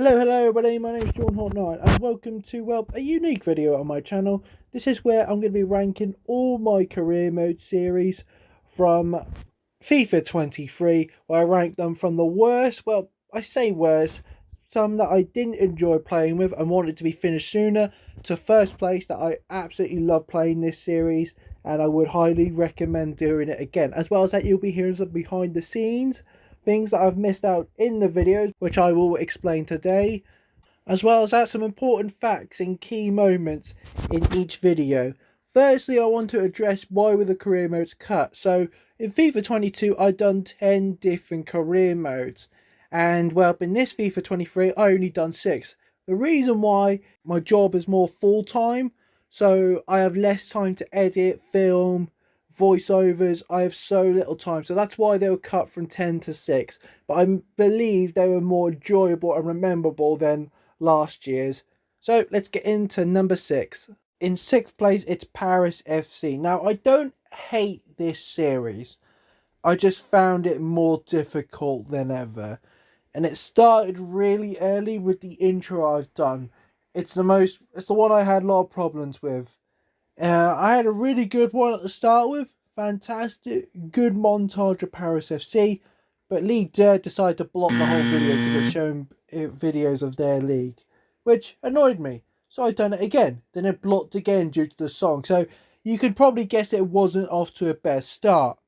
Hello everybody, my name is John Hot9 and welcome to, a unique video on my channel. This is where I'm going to be ranking all my career mode series from FIFA 23, where I rank them from the worst, well, I say worst, some that I didn't enjoy playing with and wanted to be finished sooner, to first place that I absolutely love playing this series and I would highly recommend doing it again. As well as that, you'll be hearing some behind the scenes, things that I've missed out in the videos, which I will explain today, as well as that some important facts and key moments in each video. Firstly, I want to address why were the career modes cut. So in FIFA 22 I've done 10 different career modes, and well, in this FIFA 23 I only done 6. The reason why, my job is more full-time, so I have less time to edit, film, voiceovers. I have so little time, so that's why they were cut from 10 to 6, but I believe they were more enjoyable and rememberable than last year's. So let's get into number 6. In 6th place, it's Paris FC. Now, I don't hate this series, I just found it more difficult than ever, and it started really early with the intro I've done. It's the one I had a lot of problems with. I had a really good one at the start with, fantastic, good montage of Paris FC, but Ryde decided to block the whole video because they're showing videos of their league, which annoyed me. So I done it again, then it blocked again due to the song, so you can probably guess it wasn't off to a best start.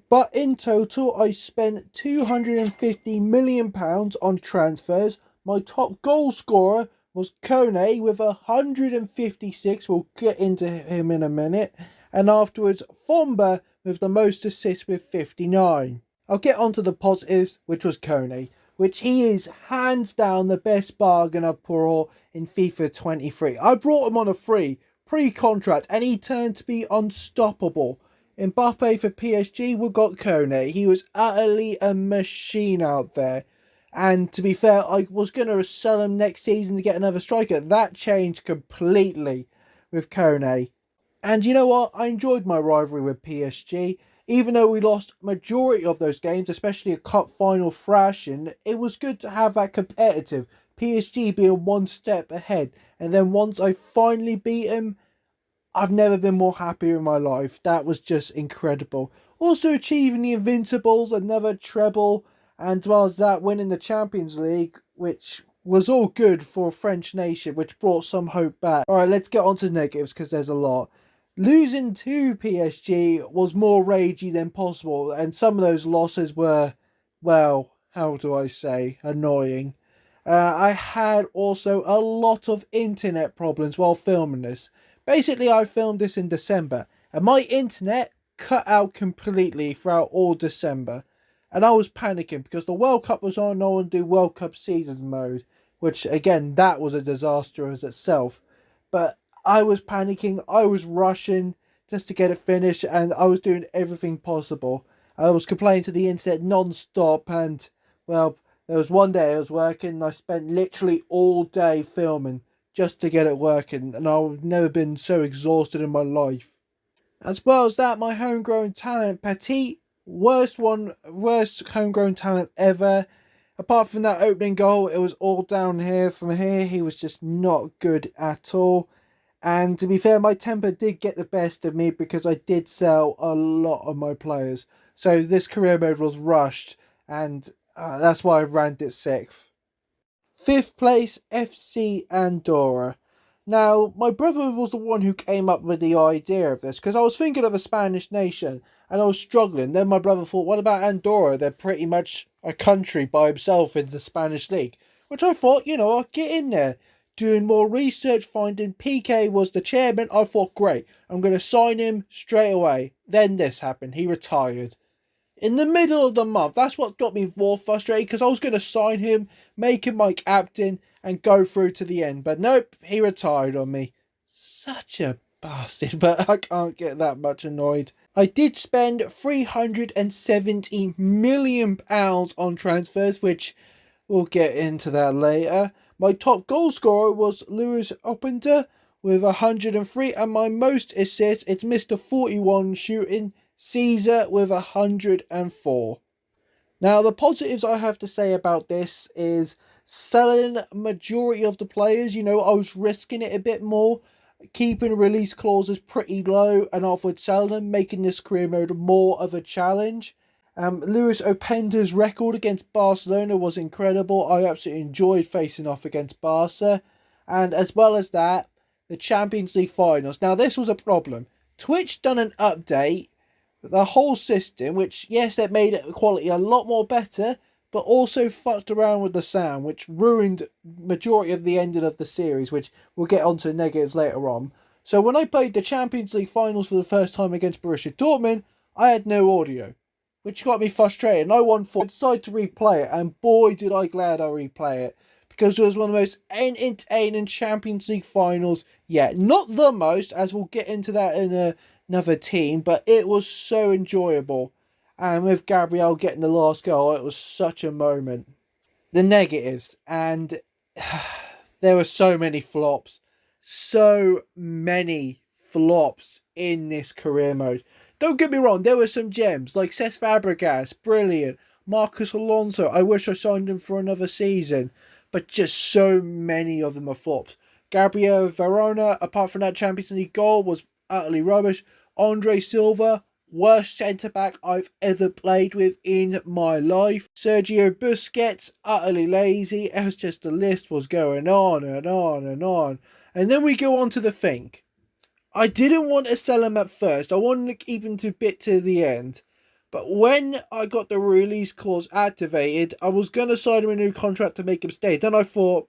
But in total, I spent £250 million on transfers. My top goal scorer was Kone with 156, we'll get into him in a minute, and afterwards Fomba with the most assists with 59. I'll get onto the positives, which was Kone, which he is hands down the best bargain I've brought in FIFA 23. I brought him on a free, pre-contract, and he turned to be unstoppable. Mbappe for PSG, we got Kone. He was utterly a machine out there. And to be fair, I was going to sell him next season to get another striker. That changed completely with Kone. And you know what? I enjoyed my rivalry with PSG. Even though we lost majority of those games, especially a cup final thrashing, it was good to have that competitive. PSG being one step ahead. And then once I finally beat him, I've never been more happy in my life. That was just incredible. Also achieving the Invincibles, another treble, and as well as that, winning the Champions League, which was all good for a French nation, which brought some hope back. Alright, let's get on to negatives, because there's a lot. Losing to PSG was more ragey than possible, and some of those losses were, well, how do I say, annoying. I had also a lot of internet problems while filming this. Basically, I filmed this in December, and my internet cut out completely throughout all December. And I was panicking because the World Cup was on, no one do World Cup seasons mode, which again, that was a disaster as itself. But I was panicking, I was rushing just to get it finished, and I was doing everything possible. I was complaining to the internet non-stop, and well, there was one day I was working and I spent literally all day filming just to get it working, and I've never been so exhausted in my life. As well as that, my homegrown talent, Petit, worst homegrown talent ever. Apart from that opening goal, it was all down here from here. He was just not good at all. And to be fair, my temper did get the best of me because I did sell a lot of my players. So this career mode was rushed, and that's why I ranked it 6th. 5th place, FC Andorra. Now, my brother was the one who came up with the idea of this, because I was thinking of a Spanish nation, and I was struggling. Then my brother thought, what about Andorra? They're pretty much a country by himself in the Spanish league. Which I thought, you know, I'll get in there. Doing more research, finding PK was the chairman, I thought, great, I'm going to sign him straight away. Then this happened, he retired. In the middle of the month, that's what got me more frustrated, because I was going to sign him, make him my captain, and go through to the end. But nope, he retired on me. Such a bastard, but I can't get that much annoyed. I did spend £370 million on transfers, which we'll get into that later. My top goal scorer was Lewis Openda with 103, and my most assists, it's Mr. 41 shooting, Caesar with 104. Now, the positives I have to say about this is selling majority of the players. You know, I was risking it a bit more, keeping release clauses pretty low and offered selling them, making this career mode more of a challenge. Luis Openda's record against Barcelona was incredible. I absolutely enjoyed facing off against Barca. And as well as that, the Champions League finals. Now, this was a problem. Twitch done an update, the whole system, which, yes, it made the quality a lot more better, but also fucked around with the sound, which ruined majority of the ending of the series, which we'll get onto negatives later on. So when I played the Champions League finals for the first time against Borussia Dortmund, I had no audio, which got me frustrated. And I decided to replay it, and boy did I glad I replay it, because it was one of the most entertaining Champions League finals yet. Not the most, as we'll get into that in another team, but it was so enjoyable. And with Gabriel getting the last goal, it was such a moment. The negatives, and there were so many flops. So many flops in this career mode. Don't get me wrong, there were some gems, like Cesc Fabregas, brilliant. Marcus Alonso, I wish I signed him for another season. But just so many of them are flops. Gabriel Verona, apart from that Champions League goal, was utterly rubbish. Andre Silva, worst centre-back I've ever played with in my life. Sergio Busquets, utterly lazy. It was just, the list was going on and on and on. And then we go on to the Fink. I didn't want to sell him at first. I wanted to keep him to bit to the end. But when I got the release clause activated, I was going to sign him a new contract to make him stay. Then I thought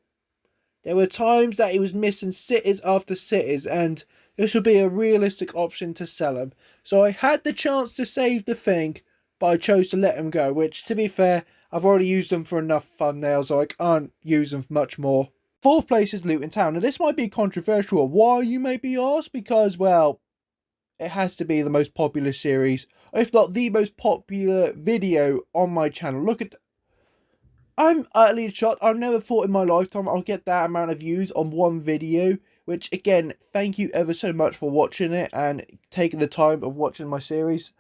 there were times that he was missing sitters after sitters, and this would be a realistic option to sell him. So I had the chance to save the thing, but I chose to let him go, which, to be fair, I've already used them for enough thumbnails, so I can't use them for much more. Fourth place is Luton Town. Now, this might be controversial. Why, you may be asked? Because, well, it has to be the most popular series, if not the most popular video on my channel. Look at... I'm utterly shocked. I've never thought in my lifetime I'll get that amount of views on one video. Which, again, thank you ever so much for watching it and taking the time of watching my series.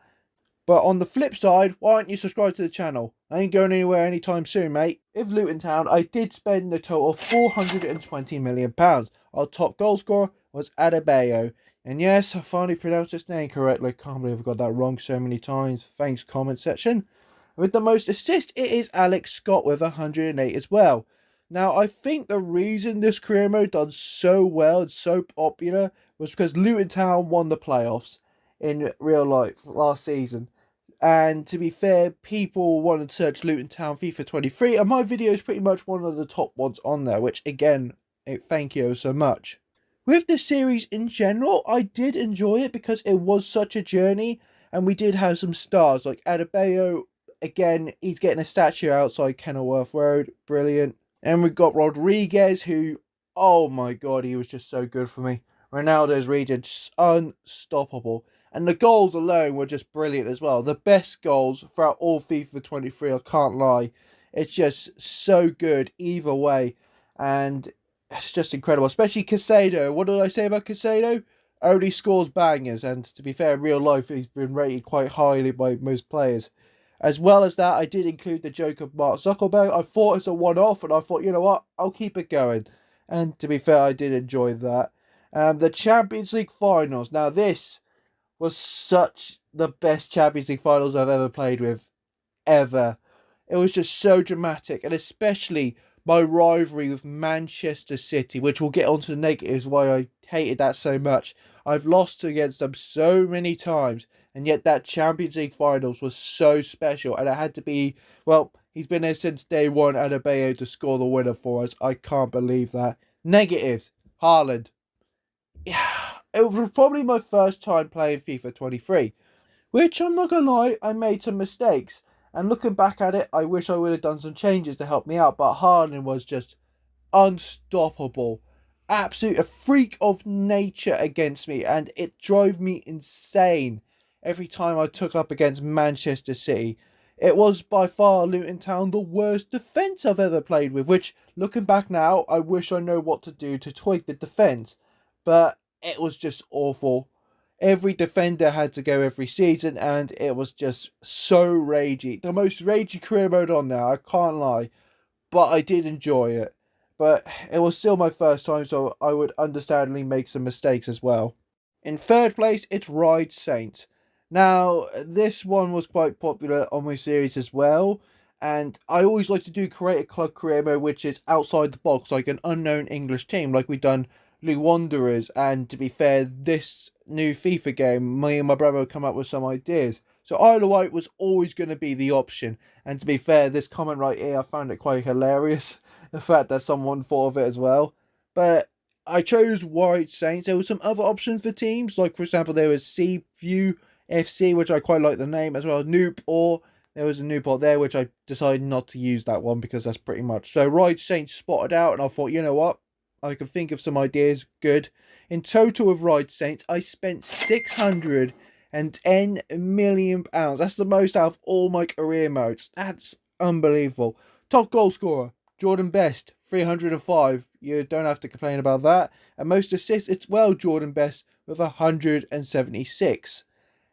But on the flip side, why aren't you subscribed to the channel? I ain't going anywhere anytime soon, mate. With Luton Town, I did spend a total of £420 million. Our top goal scorer was Adebayo. And yes, I finally pronounced his name correctly. Can't believe I got that wrong so many times. Thanks, comment section. With the most assists, it is Alex Scott with 108 as well. Now, I think the reason this career mode done so well and so popular was because Luton Town won the playoffs in real life last season. And to be fair, people wanted to search Luton Town FIFA 23, and my video is pretty much one of the top ones on there, which, again, thank you so much. With the series in general, I did enjoy it because it was such a journey, and we did have some stars, like Adebayo. Again, he's getting a statue outside Kenilworth Road, brilliant. And we've got Rodriguez, who, oh my god, he was just so good for me. Ronaldo's region, just unstoppable. And the goals alone were just brilliant as well. The best goals throughout all FIFA 23, I can't lie. It's just so good either way. And it's just incredible. Especially Caicedo. What did I say about Caicedo? Only scores bangers. And to be fair, in real life, he's been rated quite highly by most players. As well as that, I did include the joke of Mark Zuckerberg. I thought it's a one-off, and I thought, you know what, I'll keep it going. And to be fair, I did enjoy that. The Champions League finals. Now, this was such the best Champions League finals I've ever played with, ever. It was just so dramatic, and especially my rivalry with Manchester City, which we'll get onto the negatives why I hated that so much. I've lost against them so many times, and yet that Champions League finals was so special, and it had to be, well, he's been there since day one, Adebayo to score the winner for us. I can't believe that. Negatives, Haaland. Yeah, it was probably my first time playing FIFA 23, which, I'm not gonna lie, I made some mistakes. And looking back at it, I wish I would have done some changes to help me out, but Haaland was just unstoppable. Absolute a freak of nature against me, and it drove me insane every time I took up against Manchester City. It was by far, Luton Town, the worst defence I've ever played with, which, looking back now, I wish I know what to do to tweak the defence. But it was just awful. Every defender had to go every season, and it was just so ragey. The most ragey career mode on there, I can't lie, but I did enjoy it. But it was still my first time, so I would understandably make some mistakes as well. In third place, it's Ryde Saint. Now, this one was quite popular on my series as well, and I always like to do create a club career mode which is outside the box, like an unknown English team, like we've done Blue Wanderers. And to be fair, this new FIFA game, me and my brother come up with some ideas. So Isle of Wight was always going to be the option. And to be fair, this comment right here, I found it quite hilarious. The fact that someone thought of it as well. But I chose White Saints. There were some other options for teams, like for example, there was Seaview FC, which I quite like the name as well. Noop, or there was a Newport there, which I decided not to use that one because that's pretty much. So White Saints spotted out, and I thought, you know what, I can think of some ideas. Good. In total with Ryde Saints, I spent £610 million. That's the most out of all my career modes. That's unbelievable. Top goal scorer, Jordan Best, 305. You don't have to complain about that. And most assists, it's well Jordan Best with 176.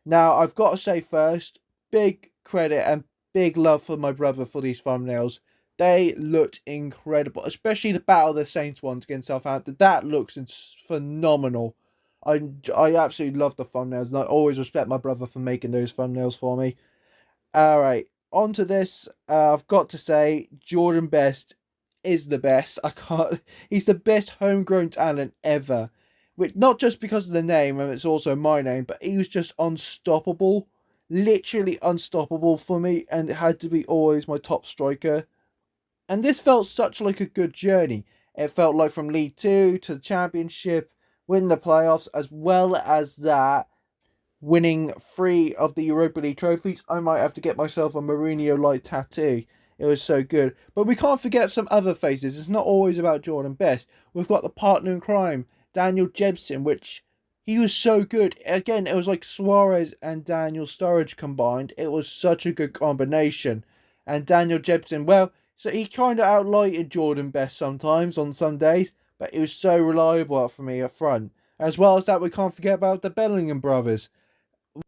Now, I've got to say first, big credit and big love for my brother for these thumbnails. They looked incredible, especially the Battle of the Saints ones against Southampton. That looks phenomenal. I absolutely love the thumbnails, and I always respect my brother for making those thumbnails for me. Alright, on to this. I've got to say, Jordan Best is the best. He's the best homegrown talent ever. Which, not just because of the name, and it's also my name, but he was just unstoppable. Literally unstoppable for me, and it had to be always my top striker. And this felt such like a good journey. It felt like from League 2 to the Championship, win the playoffs, as well as that, winning 3 of the Europa League trophies. I might have to get myself a Mourinho like tattoo. It was so good. But we can't forget some other faces. It's not always about Jordan Best. We've got the partner in crime, Daniel Jebsen, which he was so good. Again, it was like Suarez and Daniel Sturridge combined. It was such a good combination. And Daniel Jebsen, well, so he kind of outlighted Jordan Best sometimes on some days, but he was so reliable for me up front. As well as that, we can't forget about the Bellingham brothers.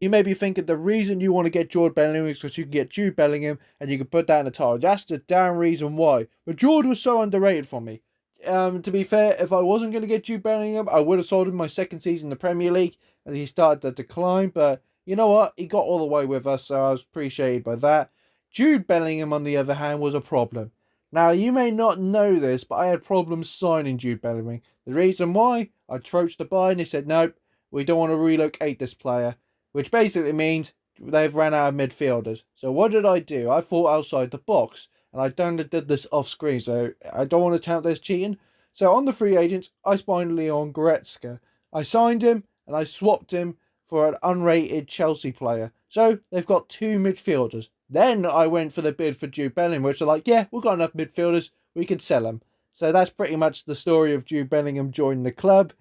You may be thinking the reason you want to get Jude Bellingham is because you can get Jude Bellingham and you can put that in the title. That's the damn reason why. But Jude was so underrated for me. To be fair, if I wasn't going to get Jude Bellingham, I would have sold him my second season in the Premier League as he started to decline. But you know what? He got all the way with us, so I was appreciated by that. Jude Bellingham, on the other hand, was a problem. Now, you may not know this, but I had problems signing Jude Bellingham. The reason why, I approached the buyer and they said, nope, we don't want to relocate this player. Which basically means they've ran out of midfielders. So what did I do? I thought outside the box. And I did this off screen, so I don't want to count this cheating. So on the free agents, I signed Leon Goretzka. I signed him and I swapped him for an unrated Chelsea player. So they've got 2 midfielders. Then I went for the bid for Jude Bellingham, which are like, yeah, we've got enough midfielders, we could sell him. So that's pretty much the story of Jude Bellingham joining the club.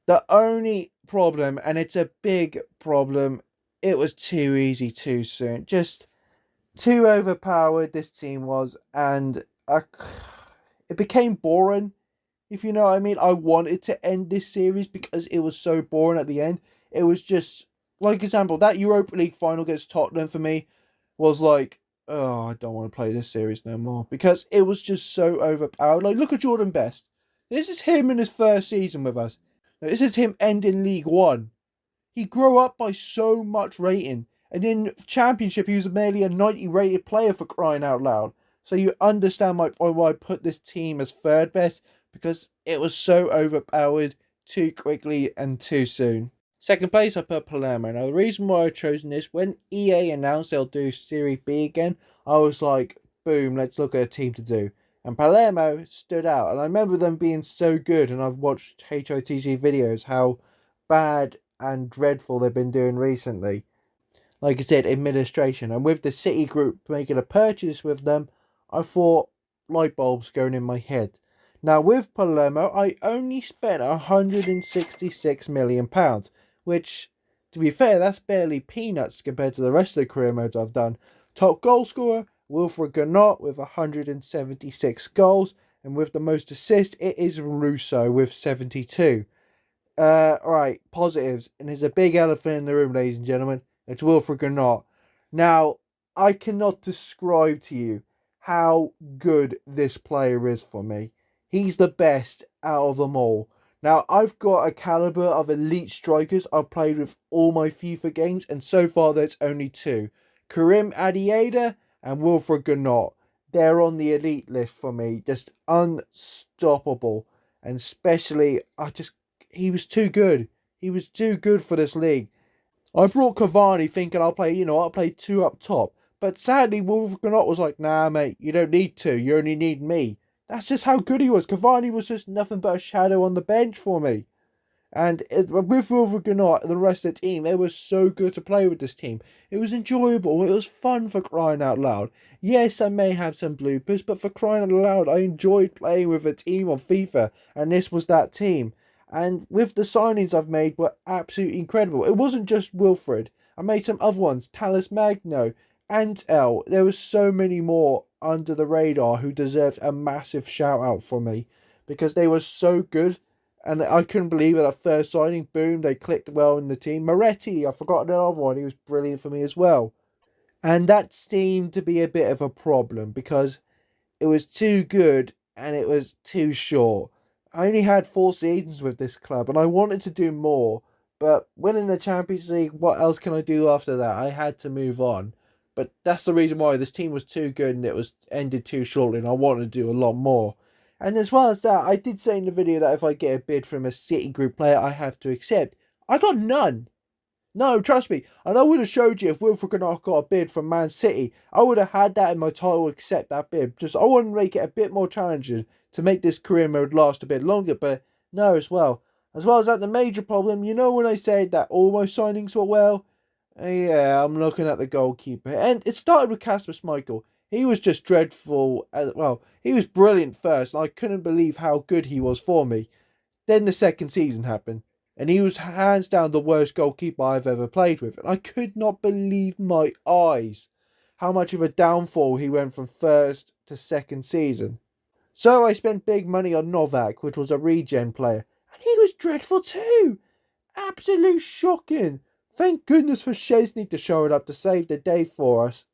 The only problem, and it's a big problem, it was too easy too soon. Just too overpowered this team was, and it became boring, if you know what I mean. I wanted to end this series because it was so boring at the end. It was just, like example, that Europa League final against Tottenham for me was like, oh, I don't want to play this series no more because it was just so overpowered. Like, look at Jordan Best. This is him in his first season with us. This is him ending League 1. He grew up by so much rating. And in Championship, he was merely a 90 rated player, for crying out loud. So you understand why I put this team as third best, because it was so overpowered too quickly and too soon. Second place, I put Palermo. Now, the reason why I've chosen this, when EA announced they'll do Serie B again, I was like, boom, let's look at a team to do. And Palermo stood out. And I remember them being so good, and I've watched HITC videos, how bad and dreadful they've been doing recently. Like I said, administration. And with the City Group making a purchase with them, I thought light bulbs going in my head. Now, with Palermo, I only spent £166 million, which, to be fair, that's barely peanuts compared to the rest of the career modes I've done. Top goal scorer, Wilfred Gnot with 176 goals, and with the most assists, it is Russo with 72. Right, positives, and there's a big elephant in the room, ladies and gentlemen. It's Wilfred Gannot. Now, I cannot describe to you how good this player is for me. He's the best out of them all. Now, I've got a caliber of elite strikers I've played with all my FIFA games, and so far there's only two. Karim Adiada and Wilfred Gannot. They're on the elite list for me. Just unstoppable. And especially, he was too good. He was too good for this league. I brought Cavani thinking I'll play two up top. But sadly, Wolverhampton was like, nah, mate, you don't need two. You only need me. That's just how good he was. Cavani was just nothing but a shadow on the bench for me. And with Wolverhampton and the rest of the team, it was so good to play with this team. It was enjoyable. It was fun, for crying out loud. Yes, I may have some bloopers, but for crying out loud, I enjoyed playing with a team on FIFA. And this was that team. And with the signings I've made were absolutely incredible. It wasn't just Wilfred. I made some other ones. Talis Magno, Antel. There was so many more under the radar who deserved a massive shout out from me. Because they were so good. And I couldn't believe it at first signing. Boom, they clicked well in the team. Moretti, I forgot another one. He was brilliant for me as well. And that seemed to be a bit of a problem because it was too good and it was too short. I only had 4 seasons with this club and I wanted to do more. But winning the Champions League, what else can I do after that? I had to move on. But that's the reason why this team was too good and it was ended too shortly and I wanted to do a lot more. And as well as that, I did say in the video that if I get a bid from a City Group player, I have to accept. I got none. No, trust me. And I would have showed you if Wilfred Gannot got a bid from Man City. I would have had that in my title, accept that bid. Just I want to make it a bit more challenging to make this career mode last a bit longer. But no, as well. As well as that, the major problem, when I said that all my signings were well? Yeah, I'm looking at the goalkeeper. And it started with Kasper Schmeichel. He was just dreadful. He was brilliant first, and I couldn't believe how good he was for me. Then the second season happened, and he was hands down the worst goalkeeper I've ever played with. And I could not believe my eyes how much of a downfall he went from first to second season. So I spent big money on Novak, which was a regen player, and he was dreadful too. Absolute shocking. Thank goodness for Chesney to show it up to save the day for us.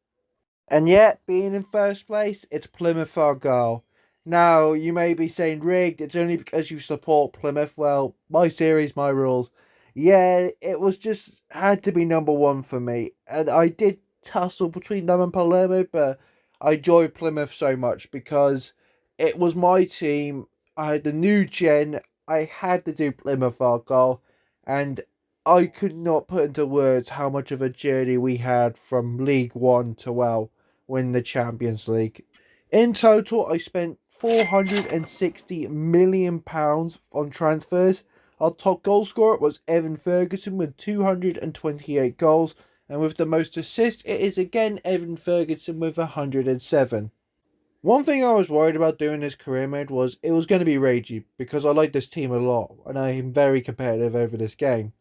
And yet, being in first place, it's Plymouth Argyle. Now, you may be saying, rigged, it's only because you support Plymouth. Well, my series, my rules. Yeah, it was just, had to be number one for me. And I did tussle between them and Palermo, but I enjoyed Plymouth so much because it was my team. I had the new gen. I had to do Plymouth Argyle. And I could not put into words how much of a journey we had from League One to, win the Champions League. In total, I spent £460 million on transfers. Our top goal scorer was Evan Ferguson with 228 goals. And with the most assists, it is again Evan Ferguson with 107. One thing I was worried about doing this career mode was it was going to be ragey because I like this team a lot and I am very competitive over this game.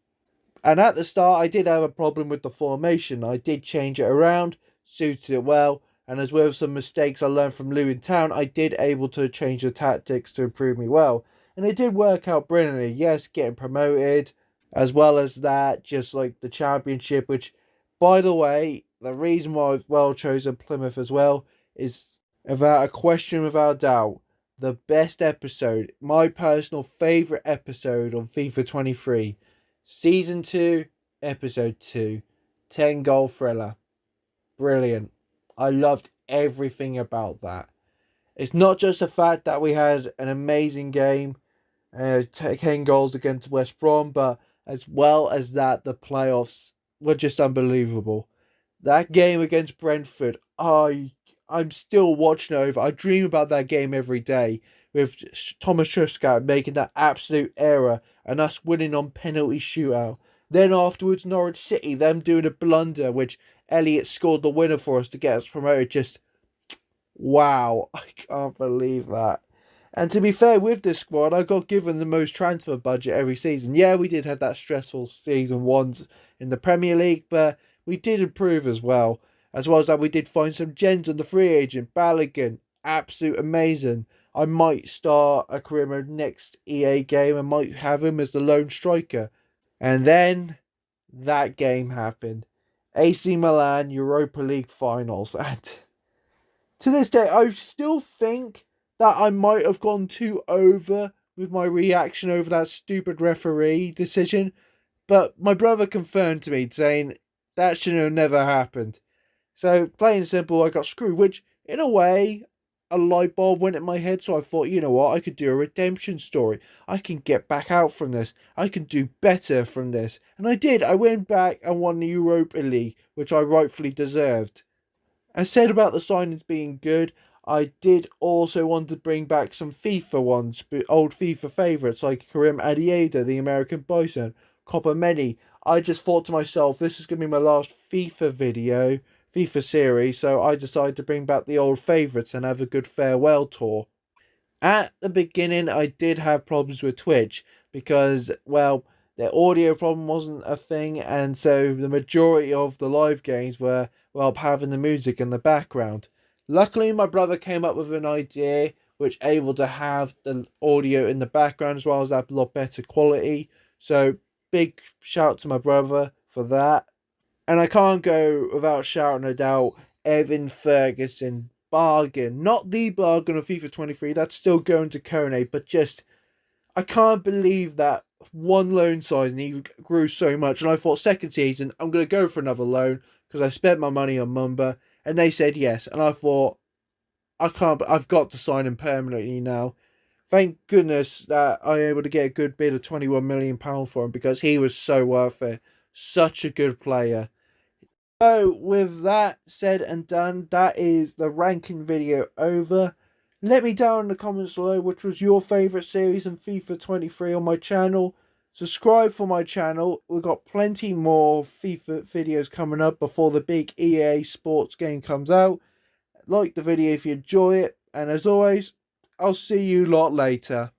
And at the start, I did have a problem with the formation. I did change it around, suited it well, and as well as some mistakes I learned from Luton Town, I did able to change the tactics to improve me well. And it did work out brilliantly. Yes, getting promoted, as well as that, just like the championship, which, by the way, the reason why I've chosen Plymouth as well is, without a question, without a doubt, the best episode, my personal favourite episode on FIFA 23. Season 2, Episode 2, 10 goal thriller. Brilliant. I loved everything about that. It's not just the fact that we had an amazing game, 10 goals against West Brom, but as well as that, the playoffs were just unbelievable. That game against Brentford, I'm still watching over. I dream about that game every day with Thomas Tuchel making that absolute error and us winning on penalty shootout. Then afterwards, Norwich City, them doing a blunder, which Elliott scored the winner for us to get us promoted. Just, wow, I can't believe that. And to be fair, with this squad, I got given the most transfer budget every season. Yeah, we did have that stressful season 1 in the Premier League, but we did improve as well. As well as that, we did find some gems on the free agent. Balogun, absolute amazing. I might start a career mode next EA game and might have him as the lone striker. And then that game happened. AC Milan Europa League finals. And to this day, I still think that I might have gone too over with my reaction over that stupid referee decision. But my brother confirmed to me, saying that should have never happened. So, plain and simple, I got screwed, which, in a way, a light bulb went in my head. So I thought, you know what, I could do a redemption story. I can get back out from this. I can do better from this. And I did. I went back and won the Europa League, which I rightfully deserved. I said about the signings being good. I did also want to bring back some FIFA ones, old FIFA favourites like Karim Adieda, the American Bison, Copper Many. I just thought to myself, this is going to be my last FIFA video, FIFA series, so I decided to bring back the old favourites and have a good farewell tour. At the beginning, I did have problems with Twitch because, well, the audio problem wasn't a thing, and so the majority of the live games were, well, having the music in the background. Luckily, my brother came up with an idea which able to have the audio in the background as well as have a lot better quality. So, big shout to my brother for that. And I can't go without shouting it out, Evan Ferguson, bargain. Not the bargain of FIFA 23, that's still going to Kone, but just, I can't believe that one loan size and he grew so much. And I thought, second season, I'm going to go for another loan because I spent my money on Mumba. And they said yes. And I thought, I've got to sign him permanently now. Thank goodness that I was able to get a good bid of £21 million for him because he was so worth it. Such a good player. So, with that said and done, that is the ranking video over. Let me down in the comments below which was your favourite series in FIFA 23 on my channel. Subscribe for my channel. We've got plenty more FIFA videos coming up before the big EA Sports game comes out. Like the video if you enjoy it. And as always, I'll see you lot later.